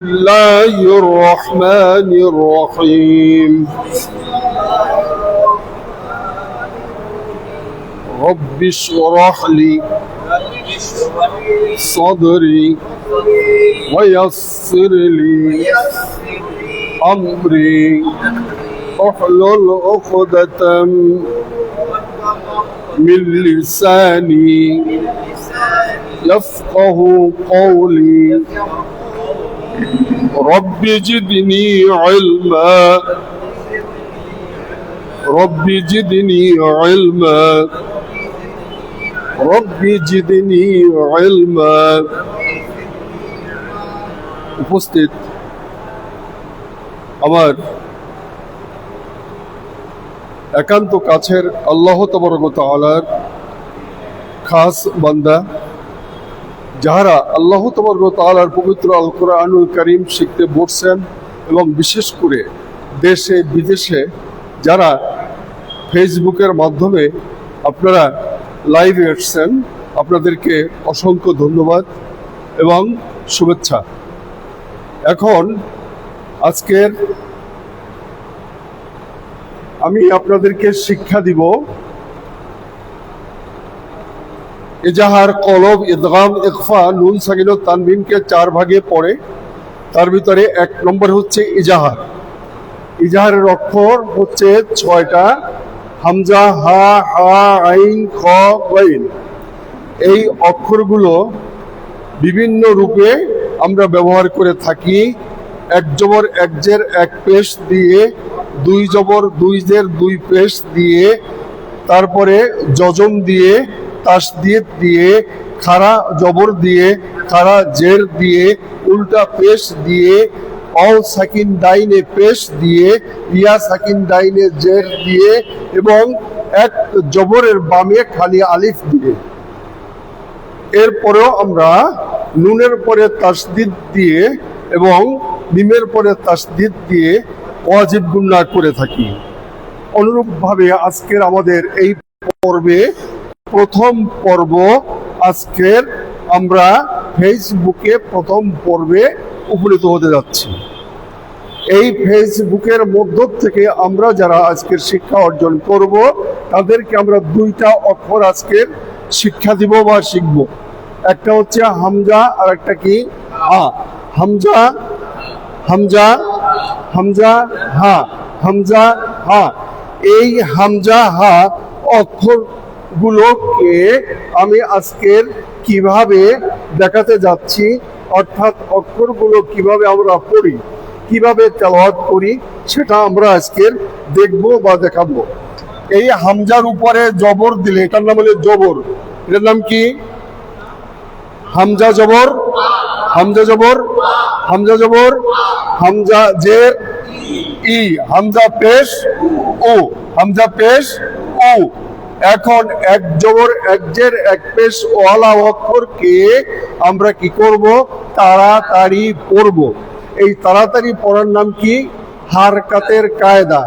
الله الرحمن الرحيم رب اشرح لي صدري ويسر لي أمري احلل عقدة من لساني يفقه قولي رب زدني علما رب زدني علما رب زدني علما উপস্থিত আমার একান্ত কাছের আল্লাহ তাবারক ওয়া তাআলার খাস বান্দা যারা আল্লাহ তাবারক ওয়া তাআলার পবিত্র আল কোরআনুল কারীম শিখতে বসছেন এবং বিশেষ করে দেশে বিদেশে যারা ফেসবুকের মাধ্যমে আপনারা লাইভে এসেছেন, আপনাদেরকে অসংখ্য ধন্যবাদ এবং শুভেচ্ছা। এখন আজকের আমি আপনাদেরকে শিক্ষা দিব এজাহার, কলব, ইদগাম, ইখফা, নুন সাকিন ও তানবিনকে 4 ভাগে পড়ে। তার ভিতরে 1 নম্বর হচ্ছে ইজাহার। ইজাহারের অক্ষর হচ্ছে 6টা: হামজা, হা, হা, আইন, খ, গাইন। এই অক্ষরগুলো বিভিন্ন রূপে আমরা ব্যবহার করে থাকি। 1 জবর 1 জের 1 পেশ দিয়ে, 2 জবর 2 জের 2 পেশ দিয়ে, তারপরে যজম দিয়ে, তাসদীদ দিয়ে, খাড়া জবর দিয়ে, খাড়া জের দিয়ে, উল্টা পেশ দিয়ে, অল সাকিন ডাইনে পেশ দিয়ে, ইয়া সাকিন ডাইনে জের দিয়ে এবং 1 জবরের বামে খালি আলিফ দিয়ে। এরপরেও আমরা নুনের পরে তাসদীদ দিয়ে এবং মিমের পরে তাসদীদ দিয়ে ওয়াজিব গুন্না করে থাকি। অনুরূপভাবে আজকের আমাদের এই পর্বে প্রথম পর্ব, আজকের আমরা ফেসবুকে প্রথম পর্বে উপনীত হতে যাচ্ছি। এই ফেসবুকের মধ্য থেকে আমরা যারা আজকের শিক্ষা অর্জন করব তাদেরকে আমরা 2টা অক্ষর আজকের শিক্ষা দিব বা শিখব। একটা হচ্ছে হামজা আর একটা কি হা। হামজা, হামজা, হামজা, হা, হামজা, হা। এই হামজা হা অক্ষরগুলোকে আমি আজকের কিভাবে দেখাতে যাচ্ছি, অর্থাৎ অক্ষরগুলো কিভাবে আমরা পড়ি, কিভাবে তেলাওয়াত করি, সেটা আমরা আজকের দেখব বা দেখাবো। এই হামজার উপরে জবর দিলে এটার নাম হলো জবর। এটার নাম কি? হামজা জবর, হামজা জবর, হামজা জবর, হামজা জের ই, হামজা পেশ ও, হামজা পেশ ও। এখন 1 জবর 1 জের 1 পেশ ওয়ালা অক্ষরকে আমরা কি করব? তাড়াতাড়ি পড়ব। এই তাড়াতাড়ি পড়ার নাম কি? হারকাতের কায়দা।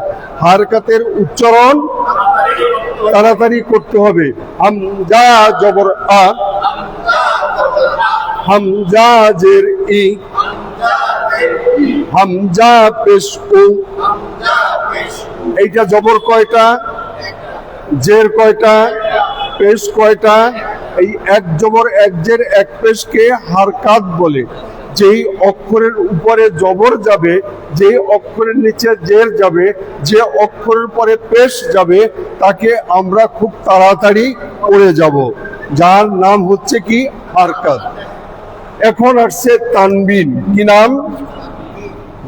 হারকাতের উচ্চারণ তাড়াতাড়ি করতে হবে। হামজা জবর আ, হামজা জের ই, হামজা পেশ ও। এইটা জবর কয়টা? জের কয়টা? পেশ কয়টা? এই 1 জবর 1 জের 1 পেশকে হারকাত বলে। যেই অক্ষরের উপরে জবর যাবে, যেই অক্ষরের নিচে জের যাবে, যে অক্ষরের পরে পেশ যাবে, তাকে আমরা খুব তাড়াতাড়ি পড়ে যাব, যার নাম হচ্ছে কি? হারকাত। এখন আসছে তানবিন। কি নাম?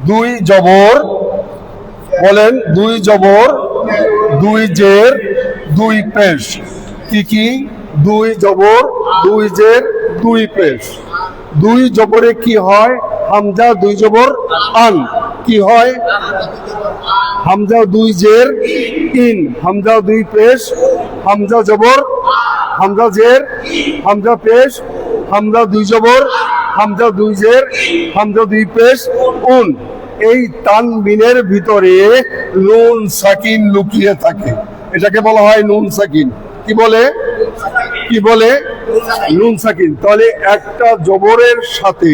2 জবর, বলেন 2 জবর 2 জের 2 পেশ। কি কি? 2 জবর 2 জের 2 পেশ। 2 জবরে কি হয়? হামজা 2 জবর আন। কি হয়? হামজা 2 জের ইন, হামজা 2 পেশ, হামজা জবর, হামজা জের, হামজা পেশ, হামজা 2 জবর, হামজা 2 জের, হামজা 2 পেশ, উন। এই তানবিনের ভিতরে নুন সাকিন লুকিয়ে থাকে, এটাকে বলা হয় নুন সাকিন। কি বলে? কি বলে? নুন সাকিন। তাহলে একটা জবরের সাথে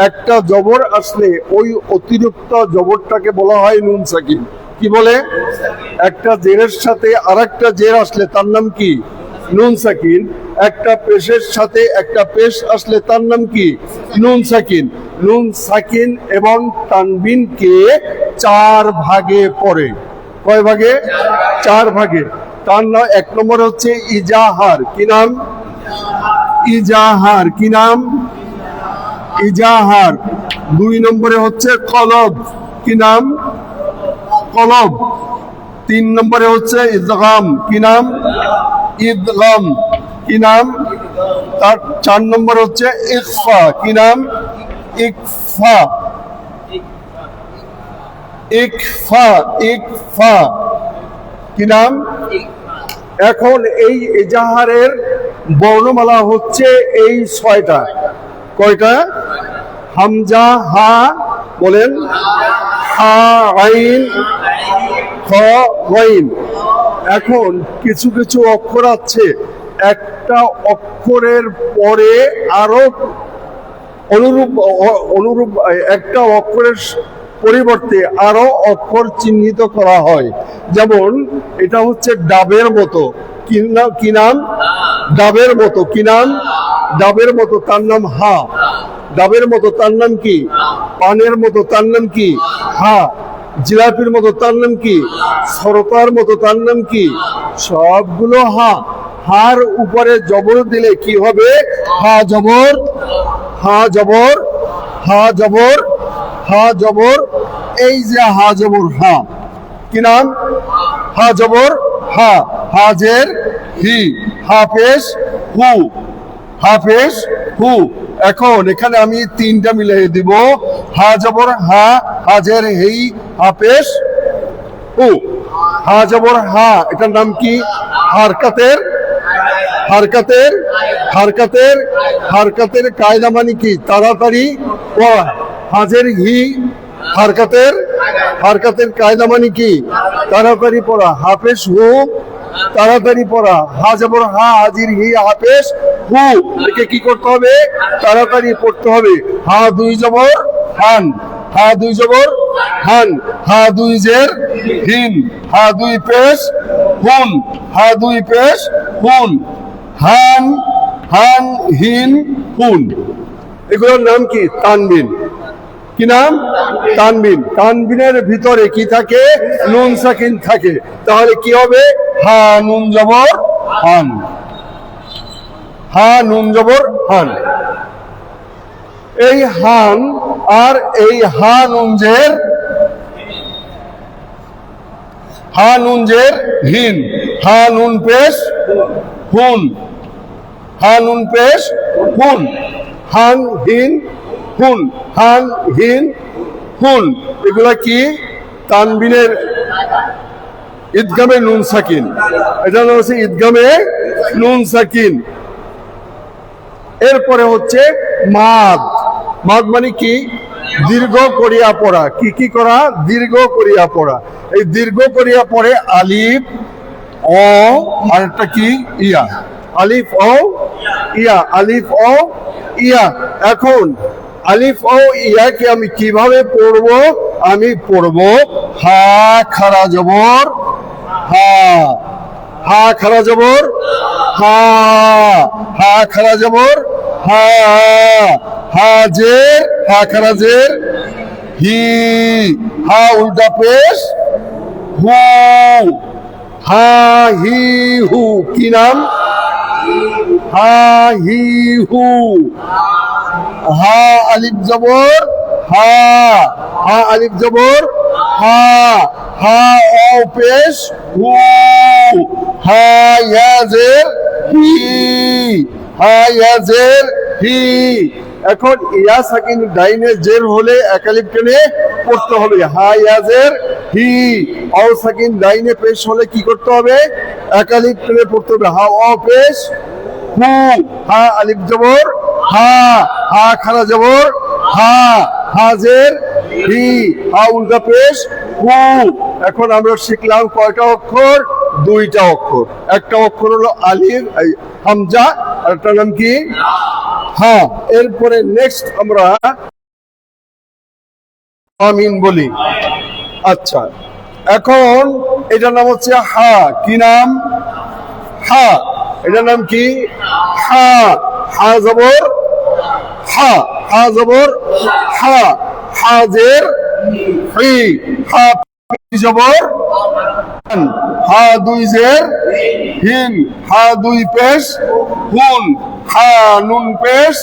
একটা জবর আসলে ওই অতিরিক্ত জবরটাকে বলা হয় নুন সাকিন। কি বলে? একটা জেরের সাথে আরেকটা জের আসলে তার নাম কি? নুন সাকিন। একটা পেশের সাথে একটা পেশ আসলে তার নাম কি? নুন সাকিন। নুন সাকিন এবং তানবিনকে 4 ভাগে পড়ে। কয় ভাগে? 4 ভাগে। তার নাম 1 নম্বর হচ্ছে ইজাহার। কি নাম? ইজাহার। কি নাম? ইজাহার। 2 নম্বরে হচ্ছে কলব। কি নাম? কলব। 3 নম্বরে হচ্ছে ইদগাম। কি নাম? ইদগাম। কি নাম? তার 4 নম্বর হচ্ছে ইখফা। কি নাম? ইখফা। ইখফা। ইখফা। কি নাম? এখন এই ইজাহারের বর্ণমালা হচ্ছে এই 6টা। কয়টা? হামজা, হা বলেন, হা, আইন, খ, গাইন। এখন কিছু কিছু অক্ষর আছে একটা অক্ষরের পরে আরো অনুরূপ অনুরূপ একটা অক্ষরের পরিবর্তে আরো অক্ষর চিহ্নিত করা হয়। যেমন এটা হচ্ছে ডাবের মতো। কি নাম? ডাবের মতো। কি নাম? ডাবের মতো, তার নাম হা। ডাবের মতো তার নাম কি? পানের মতো তার নাম কি? হা। জিলাপির মতো তার নাম কি? সরকার মতো তার নাম কি? সবগুলো হা। হার উপরে জবর দিলে কি হবে? হা জবর, হা জবর, হা জবর, হা জবর। এই যে হা জবর হা, কি নাম? হা জবর হা। হাজের হি, হাফেজ হু, হাফেজ হু। এখন এখানে আমি 3টা মিলিয়ে দিব। হা জবর হা, হাজের হি, হাফেজ হু। হা জবর হা, এটার নাম কি? হারকাতের। হারকাতের, হারকাতের, হারকাতের কায়দা মানে কি? তাড়াতাড়ি পড়া। হাজের হি, হারকাতের, হারকাতের কায়দা মানে কি? তাড়াতাড়ি পড়া। হাফেজ হু, তাড়াতাড়ি পড়া। হা জবর হা, হাজির হি, হাফেজ হু। একে কি করতে হবে? তাড়াতাড়ি পড়তে হবে। হা 2 জবর হান, হা 2 জবর হান, হা 2 জের হিন, হা 2 পেশ হুন, হা 2 পেশ হুন, হান, হান, হিন, হুন। এগুলোর নাম কি? তানবিন। কি নাম? তানবিন। তানবিনের ভিতরে কি থাকে? নুন সাকিন থাকে। তাহলে কি হবে? হা নুন জবর হান, হা নুন জবর হান। এই হান আর এই হা নুনজের, হা নুনজের হিন, হা নুন পেশ হুন, হা নুন পেশ হুন, হান হিন হুন, হান হিন হুন। এগুলা কি? তানবিনের ঈদগামে নুন সাকিন। এটা হচ্ছে ঈদগামে নুন সাকিন। এরপরে হচ্ছে মাদ। মাদ মানে কি? দীর্ঘ করিয়া পড়া। কি কি করা? দীর্ঘ করিয়া পড়া। এই দীর্ঘ করিয়া পড়ে আলিফ, অ, আর একটা কি? ইয়া। আলিফ ও ইয়া, আলিফ ও ইয়া। এখন আলিফ ও ইয়াকে আমি কিভাবে পড়ব? আমি পড়ব হা খারা জবর হা, হা খারা জবর হা, হা খারা জবর হা, হাজের, হা খারা জের হি, হা উল্টা পেশ হু, হা হি হু। কি নাম? হা হি হু। হা আলিফ জবর হা, হা আলিফ জবর হা, হা ও পেশ হু, হা ইয়াজের হি, হা ইয়াজের হি। এখন ইয়া সাকিন ডাইনে জের হলে একালিফ টেনে পড়তে হবে। হা ইয়াজের হি। ও সাকিন ডাইনে পেশ হলে কি করতে হবে? একালিফ টেনে পড়তে হবে। হা ও পেশ হু, হা আলিফ জবর হা, হা খারা জবর হা, হাজের হি, হা উল্টা পেশ হু। এখন আমরা শিখলাম কয়টা অক্ষর? 2টা অক্ষর। একটা অক্ষর হলো আলিফ হামজা, আর একটা নাম কি? হা। এরপরে নেক্সট আমরা আমিন বলি। আচ্ছা, এখন এটার নাম হচ্ছে হা। কি নাম? হা। এটার নাম কি? হা। হা জবর হা। হা জবর হা। হা জের হি। হা জবর হা দুই জের হিন। হা দুই পেশ হুন। হা নুন পেশ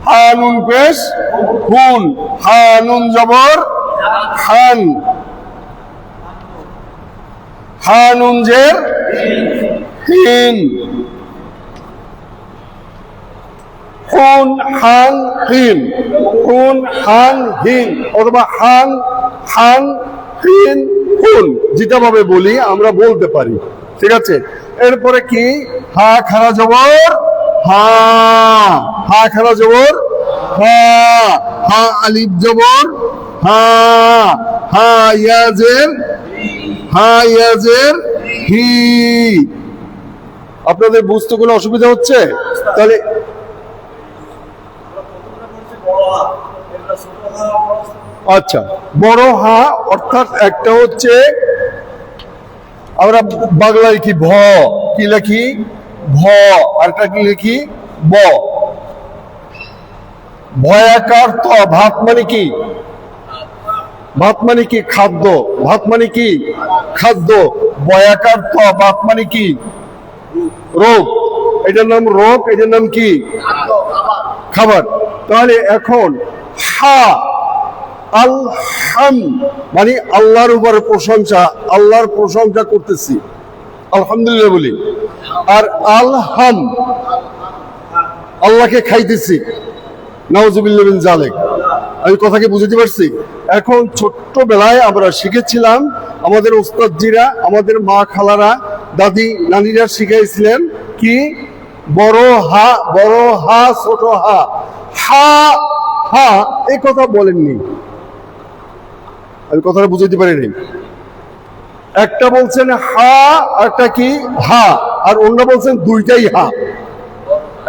হা নুন পেশ হুন। হা নুন জবর খান। হা নুন জের হিন। হুন হান হিন। হুন হান হিন অথবা হান হান হিন হুন, যেটা ভাবে বলি আমরা বলতে পারি। ঠিক আছে, এরপরে কি? হা খারা জবর হা। হা খারা জবর হা। হা আলিফ জবর হা। হা ইয়াজের হা ইয়াজের হি। আপনাদের বুঝতে কোনো অসুবিধা হচ্ছে? তাহলে আচ্ছা, বড় হা অর্থাৎ একটা হচ্ছে আমরা বাংলায় কি ভ কি লিখি? ভ। আর একটা কি লিখি? ব। ভয়াকার ত। ভাত মানে কি? ভাত মানে কি? খাদ্য। ভাত মানে কি? খাদ্য। বয়াকার ত। ভাত মানে কি? রোগ। এটার নাম রোগ, এটার নাম কি? খাবার। তাহলে এখন হা আল হাম মানে আল্লাহর উপরে প্রশংসা, আল্লাহর প্রশংসা করতেছি, আলহামদুলিল্লাহ বলি। আর আল হাম আল্লাহকে খাইতেছি, নাউজুবিল্লাহ মিন যালিক। আমি কথাকে বুঝতে পারছি? এখন ছোট্টবেলায় আমরা শিখেছিলাম, আমাদের ওস্তাদজিরা, আমাদের মা খালারা, দাদি নানিরা শিখাইছিলেন কি? বড় হা, বড় হা, ছোট হা। হা হা এই কথা বলেননি, আমি কথাটা বুঝাইতে পারিনি। একটা বলছেন হা, একটা কি? হা। আর অন্য বলছেন দুইটাই হা,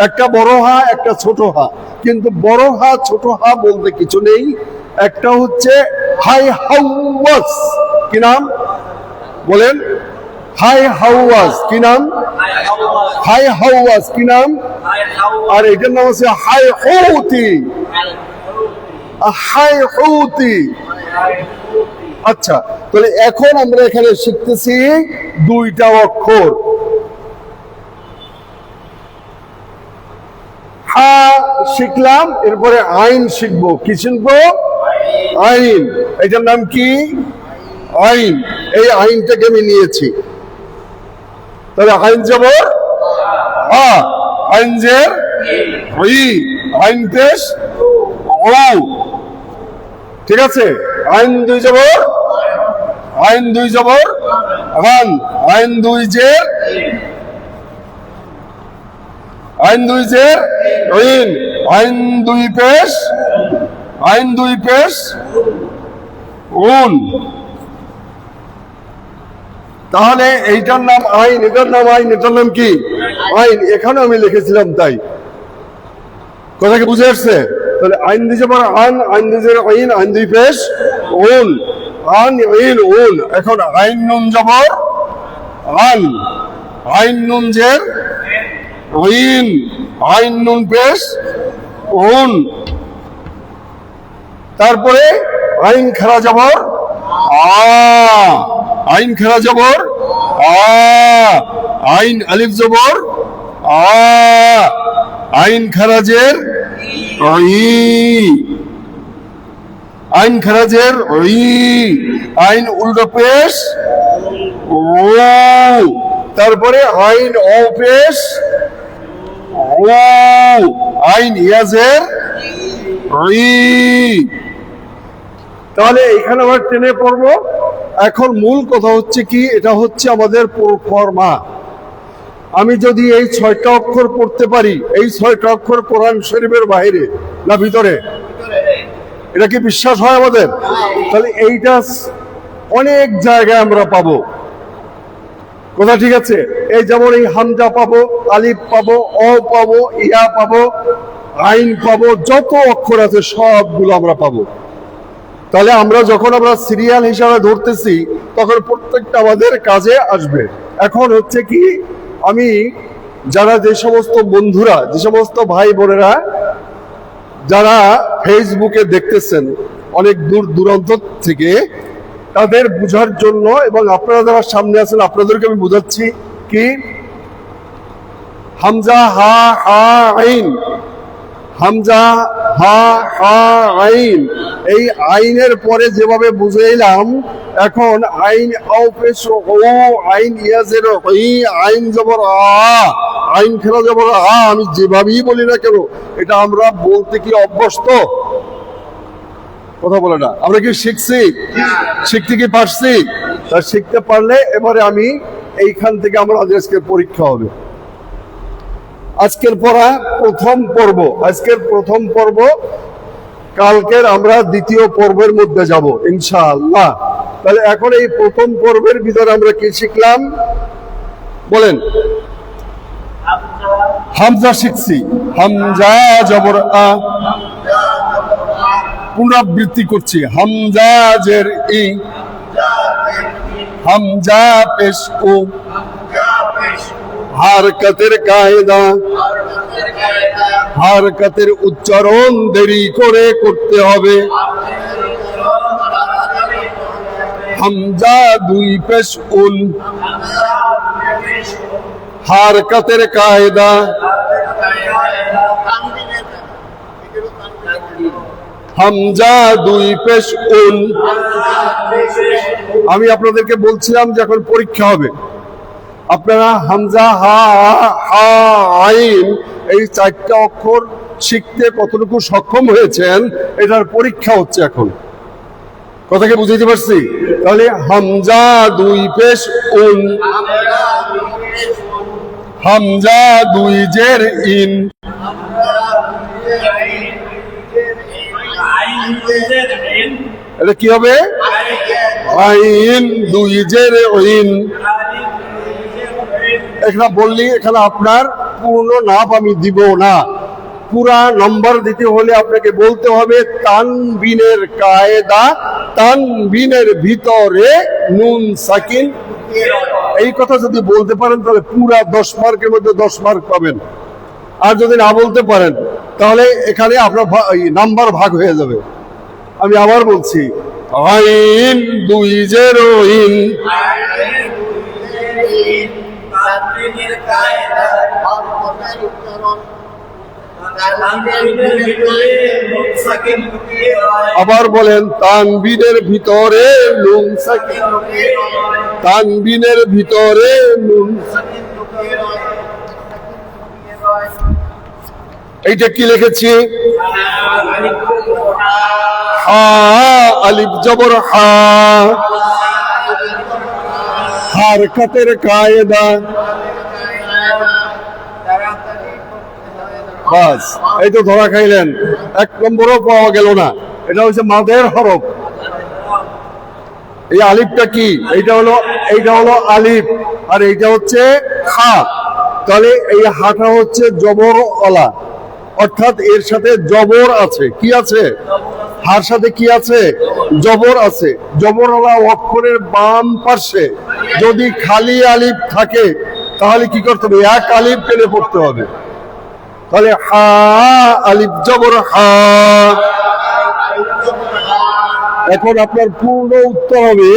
একটা বড় হা, একটা ছোট হা। কিন্তু বড় হা ছোট হা বলতে কিছু নেই। একটা হচ্ছে হাই হাওয়াস। কি নাম বলেন? হাই হাওয়াস। কি নাম? হাই হাওয়াস। কি নাম? আর এটার নাম হচ্ছে হাই হুতি। হাই হুতি। আচ্ছা, তাহলে এখন আমরা এখানে শিখতেছি দুইটা অক্ষর। হা শিখলাম, এরপরে আইন শিখবো। কি শিখবো? আইন। এটার নাম কি? আইন। এই আইনটাকে আমি নিয়েছি। তাহলে আইন জবর আ, আইন জের ই, আইন পেশ ও। ঠিক আছে, আইন দুই জবর আইন দুই জবর আন। আইন দুই জের আইন দুই জের ইন। আইন দুই পেশ আইন দুই পেশ উন। তাহলে এইটার নাম আইন, এটার নাম আইন, এটার নাম কি? আইন। এখানে আমি লিখেছিলাম, তাই কথা কি বুঝে আসছে? তাহলে আইন দুই জবর আন, আইন দুই জের আইন, আইন দুই পেশ উন। আন ইন উন। এখন আইন নুন জবর আন। আইন নুন জের ইন। আইন নুন পেশ উন। তারপরে আইন খারা জবর আ। আইন খারা জবর আ। আইন আলিফ জবর আ। আইন খারাজের ই। আইন খারাজের ই। আইন উল্টো পেশ ও। তারপরে আইন ও পেশ ও। আইন ইয়াজের ই। তাহলে এখানে আমরা টেনে পড়বো। এখন মূল কথা হচ্ছে কি? এটা হচ্ছে আমাদের প্রফর্মা। আমি যদি এই 6টা অক্ষর পড়তে পারি, এই 6টা অক্ষর কোরআন শরীফের বাইরে না ভিতরে? এটা কি বিশ্বাস হয় আমাদের? তাহলে এইটা অনেক জায়গায় আমরা পাবো। কথা ঠিক আছে? এই যেমন এই হামজা পাবো, আলিফ পাবো, অ পাবো, ইয়া পাবো, আইন পাবো, যত অক্ষর আছে সবগুলো আমরা পাবো। তাহলে আমরা যখন সিরিয়াল হিসাবে ধরতেছি তখন প্রত্যেকটা আমাদের কাজে আসবে। এখন হচ্ছে কি, আমি যারা যে সমস্ত বন্ধুরা, যে সমস্ত ভাই বোনেরা যারা ফেসবুকে দেখতেছেন অনেক দূর দূরান্ত থেকে, তাদের বোঝার জন্য এবং আপনারা যারা সামনে আছেন আপনাদেরকে আমি বোঝাচ্ছি কি, হামজা হা হা আইন, হামজা হা হা আইন, এই আইনের পরে যেভাবে বুঝাইলাম, এখন আইন আও পেশ ও, আইন ইয়াজের ই, আইন জবর আ, আইন খেলা জবর আ, আমি যেভাবেই বলি না কেন এটা আমরা বলতে কি অভ্যস্ত? কথা বলে না, আমরা কি শিখছি? শিখতে কি পারছি? তা শিখতে পারলে এবারে আমি এইখান থেকে আমরা আজকের পরীক্ষা হবে। আজকের পড়া প্রথম পর্ব, আজকের প্রথম পর্ব, কালকের আমরা দ্বিতীয় পর্বের মধ্যে যাব ইনশাআল্লাহ। তাহলে এখন এই প্রথম পর্বের ভিতরে আমরা কি শিখলাম বলেন? হামজা শিখছি, হামজা জবর আ, পুনরাবৃত্তি করছি, হামজা জের ই, হামজা পেশ ও, হারকাতের কায়দা, হারকাতের উচ্চারণ দেরি করে করতে হবে, হামজা দুই পেশ উল, হারকাতের কায়দা, হামজা দুই পেশ উল। আমি আপনাদেরকে বলছিলাম যে এখন পরীক্ষা হবে, আপনারা হামজা হা হা আইন এই চারটা অক্ষর শিখতে কতটুকু সক্ষম হয়েছেন এটার পরীক্ষা হচ্ছে এখন। কথাকে বুঝাইতে পারছি? তাহলে হামজা দুই পেশ উন, হামজা দুই জের ইন, এটা কি হবে? আইন দুই জের ইন। এখানে বললি, এখানে আপনার পূর্ণ নাম আমি দিব না, পুরা নম্বর দিতে হলে আপনাকে বলতে হবে তানবিনের কায়দা, তানবিনের ভিতরে নুন সাকিন। এই কথা যদি বলতে পারেন তাহলে পুরা 10 মার্কের মধ্যে 10 মার্ক পাবেন। আর যদি না বলতে পারেন তাহলে এখানে আপনার নাম্বার ভাগ হয়ে যাবে। আমি আবার বলছি, আইন দুই জের ইন, আবার বলেন তানবিনের ভিতরে নুন সাকিন, তানবিনের ভিতরে নুন। এইটা কি লিখেছি? হা আলিফ জবর হা, হারকাতের কায়দা। বাস, এই তো ধরা খাইলেন, 1 নম্বরও পাওয়া গেল না। এটা হচ্ছে মাদের হরফ। এই আলিফটা কি? এইটা হলো আলিফ, আর এইটা হচ্ছে হা। তাহলে এই হাটা হচ্ছে জবর ওয়ালা, অর্থাৎ এর সাথে জবর আছে। কি আছে? হার সাথে কি আছে? জবর আছে। জবরওয়ালা অক্ষরের বাম পাশে যদি খালি আলিফ থাকে তাহলে কি করতে হবে? এক আলিফ টেনে পড়তে হবে। তাহলে হা আলিফ জবর হা। এখন আপনার পূর্ণ উত্তর হবে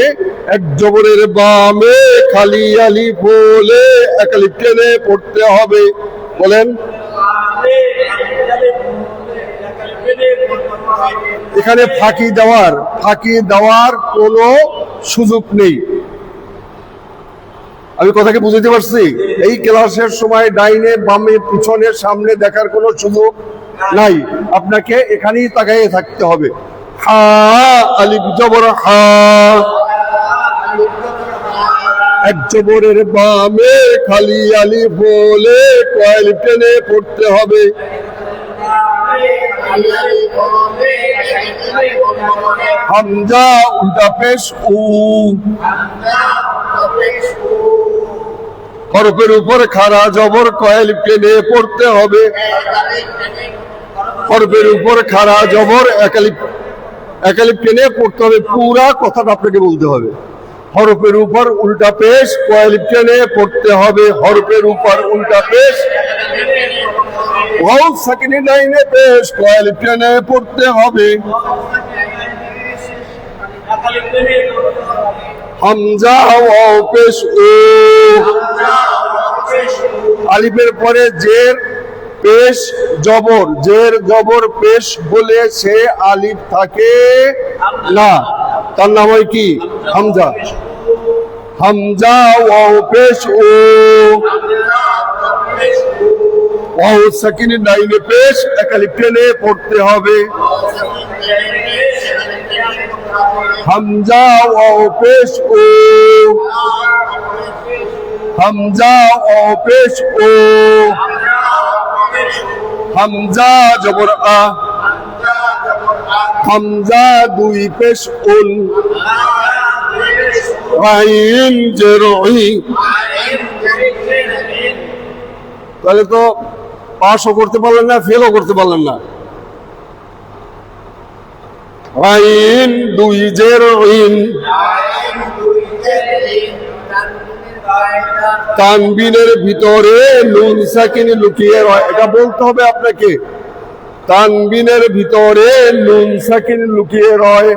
এক জবরের বামে খালি আলিফ বলে এক আলিফ টেনে পড়তে হবে। বলেন, এখানে ফাঁকি দেওয়ার কোনো সুযোগ নেই। আমি কথাকে বুঝাতে পারছি? এই ক্লাসের সময় ডাইনে বামে পিছনে সামনে দেখার কোনো সুযোগ নাই, আপনাকে এখানেই তাকাইয়ে থাকতে হবে। হা আলিফ জবর হা, এক জবরের বামে খালি আলিফ বলে কয় টেনে পড়তে হবে। হামজা উল্টা পেশ উ, হরফের উপর খাড়া জবর কয় টেনে পড়তে হবে। হরফের উপর খাড়া জবর এক আলিফ একালিপ টেনে পড়তে হবে, পুরা কথাটা আপনাকে বলতে হবে। হরফের উপর উল্টা পেশ, কয়ালিপ টেনে পড়তে হবে। হরফের উপর উল্টা পেশ, ওয়াও সাকিন লাইনে পেশ, কয়ালিপ টেনে পড়তে হবে। হামজা ওয়াও পেশ ও, আলিফের পরে জের পেশ জবর, জের জবর পেশ হলে সে আলিফ থাকে না, তার নাম হয় কি? হামজা। হামজা ওয়াও পেশ ও, ওয়াও সাকিন লাইনে পেশ, একালিফ টেনে পড়তে হবে। হামজা ওয়াও পেশ ও, হামজা ওয়াও পেশ ও, হামজা জবর আ, হামজা দুই পেশ উন, আইন জের ই। তাহলে তো পাসও করতে পারলেন না, ফেলও করতে পারলেন না। আইন দুই জের ইন, তানবিনের ভিতরে নুন সাকিন লুকিয়ে রয়, এটা বলতে হবে আপনাকে। তানবিনের ভিতরে নুন সাকিন লুকিয়ে রয়।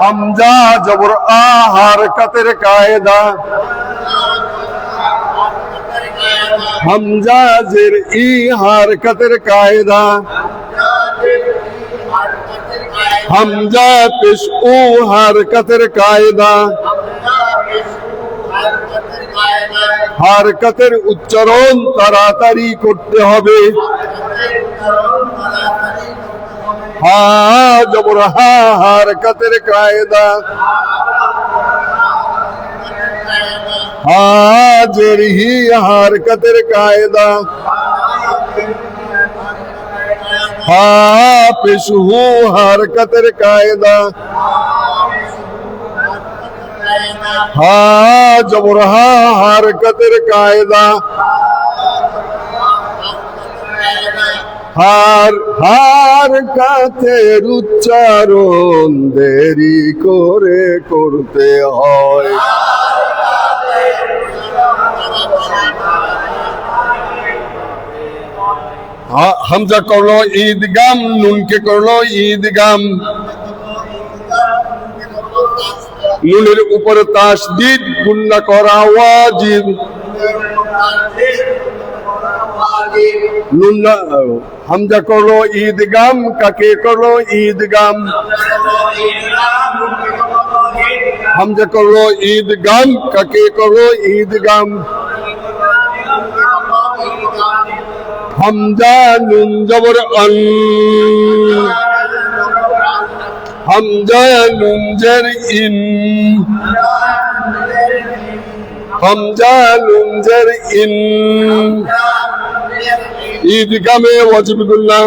হামজা জবর আ, হারকাতের কায়দা। হামজা জের ই, হারকাতের কায়দা। হামজা পেশ ও, হারকাতের কায়দা। হারকাতের উচ্চারণ তাড়াতাড়ি করতে হবে। হা জবর হা, হারকাতের কায়দা। হা জের হি, হারকাতের কায়দা। হা পেশ হু, হারকাতের কায়দা। হা জবর হা, হারকাতের কায়দা। হারকাতের উচ্চারণ দেরি করে করতে হয়। হামজা করলো ঈদগাম, নুনকে করলো ঈদগাম। নুনের উপরে তাসদীদ, গুন্না করা ওয়াজিব। নুন হামজা করলো ঈদগাম, কাকে করলো ঈদগাম? হামজা করলো ঈদগাম, কাকে করলো ঈদগাম? হামজা নুন জবর আন, হামজা নুন জের ইন। হামজা নুন জের ইন, ঈদগামে ওয়াজিব গুন্নাহ।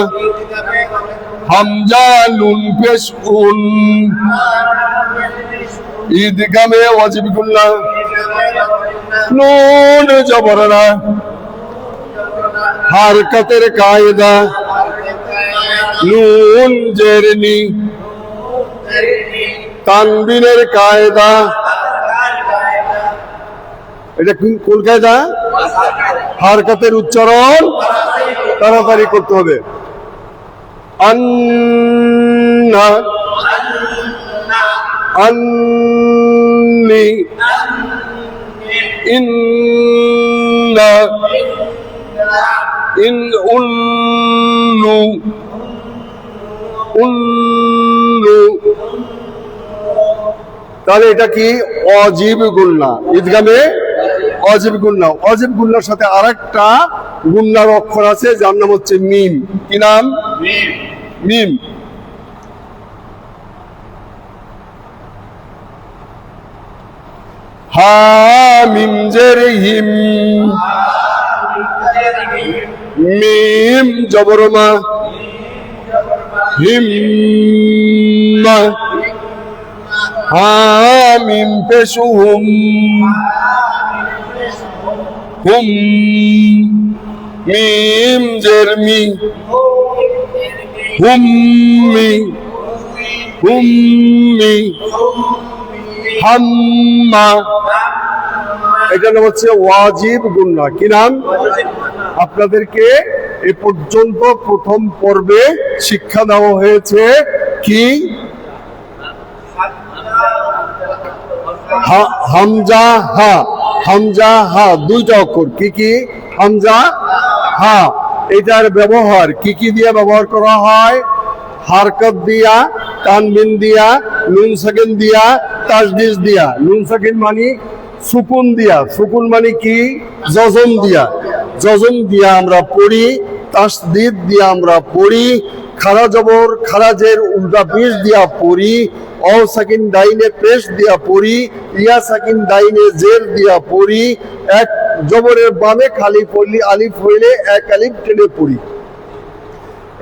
হামজা নুন পেশ উন, ঈদগামে ওয়াজিব গুন্নাহ। নুন জবর না, হারকাতের কায়দা। নুন জের নি, তানবিনের কায়দা। এটা কোন কায়দা? হারকাতের উচ্চারণ তাড়াতাড়ি করতে হবে। আন্না, আন্নি, ইন্না, ইন উন্নু, উন্নু। তাহলে এটা কি? অজীব গুন্না। ঈদগামে অজীব গুন্না। অজীব গুন্নার সাথে আরেকটা গুন্নার অক্ষর আছে যার নাম হচ্ছে মিম। কি নাম? মিম। হা মিম জের হিম, মিম জবর মা, হিম্মা। হা মিম পেশ হুম, হুম। মিম জের মি, হুম্মি হুম্মি হাম্মা, এটা নাম হচ্ছে ওয়াজিব গুন্না। কি নাম? আপনাদেরকে এ পর্যন্ত প্রথম পর্বে শিক্ষা দেওয়া হয়েছে কি? হামজা হা, হামজা হা দুইটা অক্ষর। কি কি? হামজা হা। এটার ব্যবহার কি কি দিয়ে ব্যবহার করা হয়? হারকত দিয়া, তানবিন দিয়া, নুন সাকিন দিয়া, তাসদিদ দিয়া। নুন সাকিন মানে সুকুন দিয়া, সুকুন মানে কি? জজম দিয়া, জজম দিয়া আমরা পড়ি। তাসদিদ দিয়া আমরা পড়ি। খারা জবর খারাজের উল্টা পেশ দিয়া পড়ি। অ সাকিন ডাইনে পেশ দিয়া পড়ি। ইয়া সাকিন ডাইনে জের দিয়া পড়ি। এক জবরের বামে খালি পড়লি আলিফ হইলে এক আলিফ টেনে পড়ি।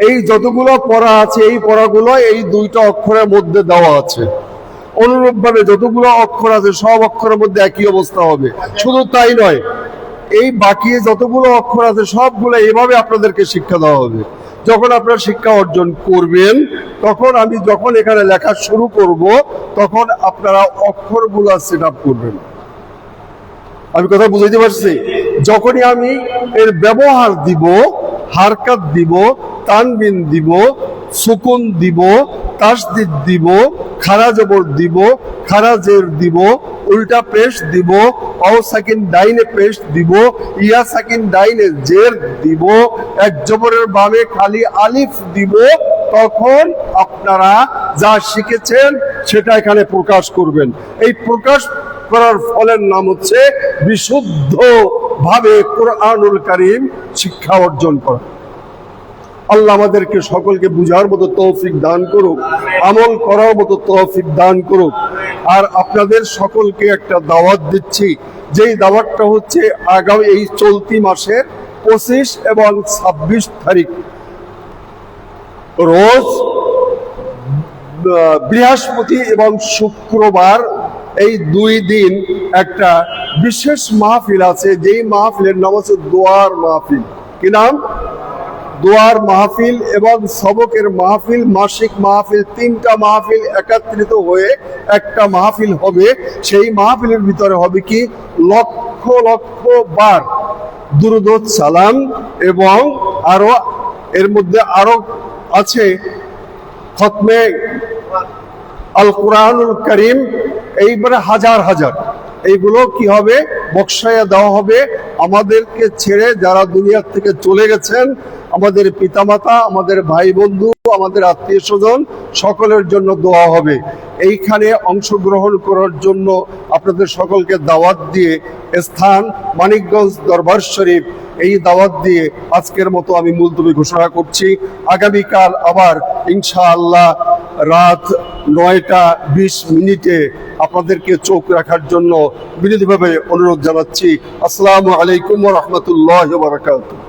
এই যতগুলো পড়া আছে এই পড়াগুলো এই দুইটা অক্ষরের মধ্যে দেওয়া আছে। অনুরূপভাবে যতগুলো অক্ষর আছে সব অক্ষরের মধ্যে একই অবস্থা হবে। শুধু তাই নয়, এই বাকি যতগুলো অক্ষর আছে সবগুলো এভাবে আপনাদেরকে শিক্ষা দেওয়া হবে। যখন আপনারা শিক্ষা অর্জন করবেন তখন আমি যখন এখানে লেখা শুরু করব তখন আপনারা অক্ষরগুলো সেট আপ করবেন। আমি কথা বুঝাইতে পারছি? যখনই আমি এর ব্যবহার দিব, হারকাত দিব, তানবিন দিব, সুকুন দিব, তাসদিদ দিব, খারা জবর দিব, খারা জের দিব, উল্টা পেশ দিব, অ সাকিন ডাইনে পেশ দিব, ইয়া সাকিন ডাইনে জের দিব, এক জবরের বামে খালি আলিফ দিব, তখন আপনারা যা শিখেছেন সেটা এখানে প্রকাশ করবেন। এই প্রকাশ করার ফলের নাম হচ্ছে বিশুদ্ধ ভাবে কোরআনুল কারীম শিক্ষা অর্জন করা। আল্লাহ আমাদেরকে সকলকে বুঝার মতো তৌফিক দান করুক, আমল করার মতো তৌফিক দান করুক। আর আপনাদের সকলকে একটা দাওয়াত দিচ্ছি, যেই দাওয়াতটা হচ্ছে আগামী এই চলতি মাসের 25 এবং 26 তারিখ রোজ বৃহস্পতি এবং শুক্রবার এই দুই দিন একটা বিশেষ মাহফিল আছে, যেই মাহফিলের নাম হচ্ছে দোয়ার মাহফিল। কি নাম? দোয়ার মাহফিল এবং সবকের মাহফিল, মাসিক মাহফিল, তিনটা মাহফিল একত্রিত হয়ে একটা মাহফিল হবে। সেই মাহফিলের ভিতরে হবে কি? লক্ষ লক্ষ বার দুরূদ সালাম এবং আরো এর মধ্যে আরো আছে খতমে আল কোরআনুল কারীম। এইবারে হাজার হাজার এইগুলো কি হবে? বক্সায়া দেওয়া হবে। আমাদেরকে ছেড়ে যারা দুনিয়ার থেকে চলে গেছেন, আমাদের পিতামাতা, আমাদের ভাই বন্ধু, আমাদের আত্মীয় স্বজন, সকলের জন্য দোয়া হবে। এইখানে অংশগ্রহণ করার জন্য আপনাদের সকলকে দাওয়াত দিয়ে স্থান মানিকগঞ্জ দরবার শরীফ, এই দাওয়াত দিয়ে আজকের মতো আমি মুলতবি ঘোষণা করছি। আগামীকাল আবার ইনশাআল্লাহ রাত 9:20 আপনাদেরকে চোখ রাখার জন্য বিনীতভাবে অনুরোধ জানাচ্ছি। আসসালামু আলাইকুম ওয়া রাহমাতুল্লাহি ওয়া বারাকাতুহু।